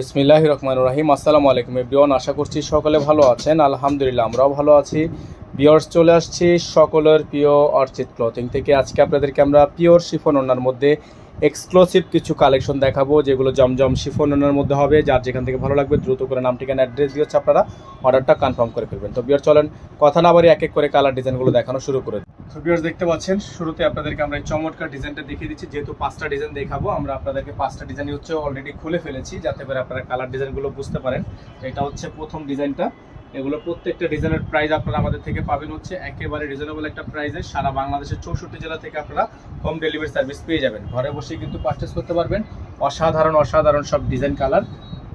বিসমিল্লাহির রহমানির রহিম। আসসালামু আলাইকুম এভরিওয়ান, আশা করছি সকলে ভালো আছেন। আলহামদুলিল্লাহ আমরাও ভালো আছি। ভিউয়ার্স, চলে আসছি সকলের প্রিয় অর্চিত ক্লথিং থেকে। আজকে আপনাদেরকে আমরা পিওর শিফন ওড়নার মধ্যে এক্সক্লুসিভ কিছু কালেকশন দেখাবো, যেগুলো জমজম শিফন ওড়নার মধ্যে হবে। যার যেখান থেকে ভালো লাগবে দ্রুত করে নাম ঠিকানা অ্যাড্রেস দিয়ে হচ্ছে আপনারা অর্ডারটা কনফার্ম করে ফেলবেন। তো ভিউয়ার চলেন কথা না বাড়ি এক এক করে কালার ডিজাইনগুলো দেখানো শুরু করে। তো ভিউয়ার্স, দেখতে পাচ্ছেন শুরুতে আপনাদেরকে আমরা এই চমৎকার ডিজাইনটা দেখিয়ে দিচ্ছি। যেহেতু 5টা ডিজাইন দেখাবো, আমরা আপনাদেরকে 5টা ডিজাইনই হচ্ছে অলরেডি খুলে ফেলেছি, যাতে করে আপনারা কালার ডিজাইনগুলো বুঝতে পারেন। এটা হচ্ছে প্রথম ডিজাইনটা। এগুলো প্রত্যেকটা ডিজাইনের প্রাইস আপনারা আমাদের থেকে পাবেন হচ্ছে একেবারে রিজনেবল একটা প্রাইসে। সারা বাংলাদেশের 64 জেলা থেকে আপনারা হোম ডেলিভারি সার্ভিস পেয়ে যাবেন। ঘরে বসেই কিন্তু পারচেস করতে পারবেন। অসাধারণ অসাধারণ সব ডিজাইন কালার,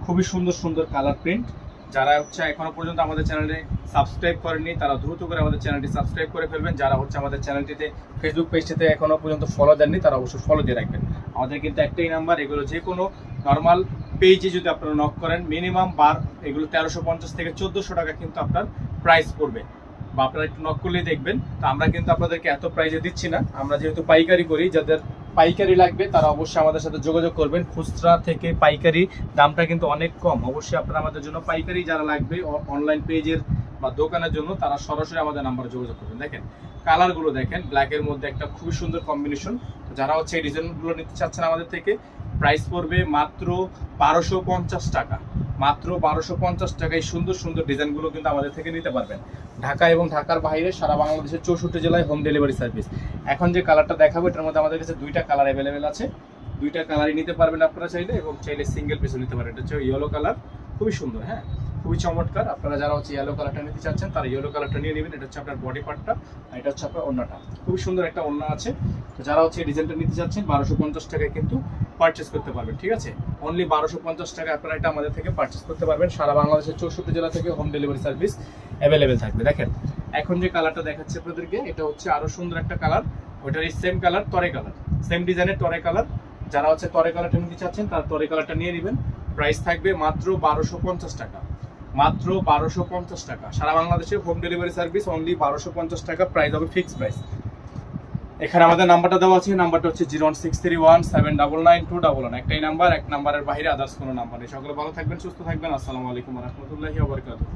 খুবই সুন্দর সুন্দর কালার প্রিন্ট। যারা হচ্ছে এখনো পর্যন্ত আমাদের চ্যানেলে সাবস্ক্রাইব করেননি, তারা দ্রুত করে আমাদের চ্যানেলটি সাবস্ক্রাইব করে ফেলবেন। যারা হচ্ছে আমাদের চ্যানেলটিতে ফেসবুক পেজটিতে এখনো পর্যন্ত ফলো দেননি, তারা অবশ্যই ফলো দিয়ে রাখবেন। আমাদের কিন্তু একটাই নাম্বার, এগুলো যে কোনো নর্মাল পেজে যদি আপনারা নক করেন মিনিমাম বার এগুলো 1350 থেকে 1400 টাকা কিন্তু আপনার প্রাইস পড়বে, বা আপনারা একটু নক করলেই দেখবেন। তো আমরা কিন্তু আপনাদেরকে এত প্রাইসে দিচ্ছি না, আমরা যেহেতু পাইকারি করি। যাদের পাইকারি লাগবে তারা অবশ্যই আমাদের সাথে যোগাযোগ করবেন। খুচরা থেকে পাইকারি দামটা কিন্তু অনেক কম। অবশ্যই আপনারা আমাদের জন্য পাইকারি যারা লাগবে অনলাইন পেজের বা দোকানের জন্য, তারা সরাসরি আমাদের নাম্বারে যোগাযোগ করবেন। দেখেন কালারগুলো দেখেন, ব্ল্যাকের মধ্যে একটা খুবই সুন্দর কম্বিনেশন। যারা হচ্ছে এই ডিজাইনগুলো নিতে চাচ্ছেন আমাদের থেকে, প্রাইস পড়বে মাত্র 1250 টাকা। মাত্র 1250 টাকায় সুন্দর সুন্দর ডিজাইনগুলো কিন্তু আমাদের থেকে নিতে পারবেন। ঢাকা এবং ঢাকার বাইরে সারা বাংলাদেশের 64 জেলায় হোম ডেলিভারি সার্ভিস। এখন যে কালারটা দেখাবো, এটার মধ্যে আমাদের কাছে 2টা কালার অ্যাভেলেবেল আছে। 2টা কালারই নিতে পারবেন আপনারা চাইলে, এবং চাইলে সিঙ্গেল পিসও নিতে পারেন। এটা হচ্ছে ইয়েলো কালার, খুবই সুন্দর, হ্যাঁ খুবই চমৎকার। আপনারা যারা হচ্ছে ইয়েলো কালারটা নিতে চাচ্ছেন তারা ইয়েলো কালারটা নিয়ে নেবেন। এটা হচ্ছে আপনার বডি পার্টটা, আর এটা হচ্ছে আপনার ওড়নাটা। খুবই সুন্দর একটা ওড়না আছে। তো যারা হচ্ছে এই ডিজাইনটা নিতে চাচ্ছেন 1250 টাকায় কিন্তু পারচেস করতে পারবেন। ঠিক আছে, অনলি 1250 টাকা আপনারা এটা আমাদের থেকে পারচেস করতে পারবেন। সারা বাংলাদেশের 64 জেলা থেকে হোম ডেলিভারি সার্ভিস অ্যাভেলেবেল থাকবে। দেখেন এখন যে কালারটা দেখাচ্ছে আপনাদেরকে, এটা হচ্ছে আরো সুন্দর একটা কালার। ওইটারই সেম কালার, তরে কালার, সেম ডিজাইনের তরে কালার। যারা হচ্ছে তরে কালারটা নিতে চাচ্ছেন তারা তরে কালারটা নিয়ে নেবেন। প্রাইস থাকবে মাত্র 1250 টাকা। মাত্র 1250 টাকা। সারা বাংলাদেশে হোম ডেলিভারি সার্ভিস অনলি 1250 টাকা। প্রাইস হবে ফিক্সড প্রাইস। এখানে আমাদের নাম্বারটা দেওয়া আছে, নাম্বারটা হচ্ছে 01631799211। একটাই নাম্বার, এক নাম্বারের বাইরে আদার্স কোনো নাম্বার নেই। সকলে ভালো থাকবেন, সুস্থ থাকবেন। আসসালামু আলাইকুম ওয়া রাহমাতুল্লাহি ওয়া বারাকাতুহু।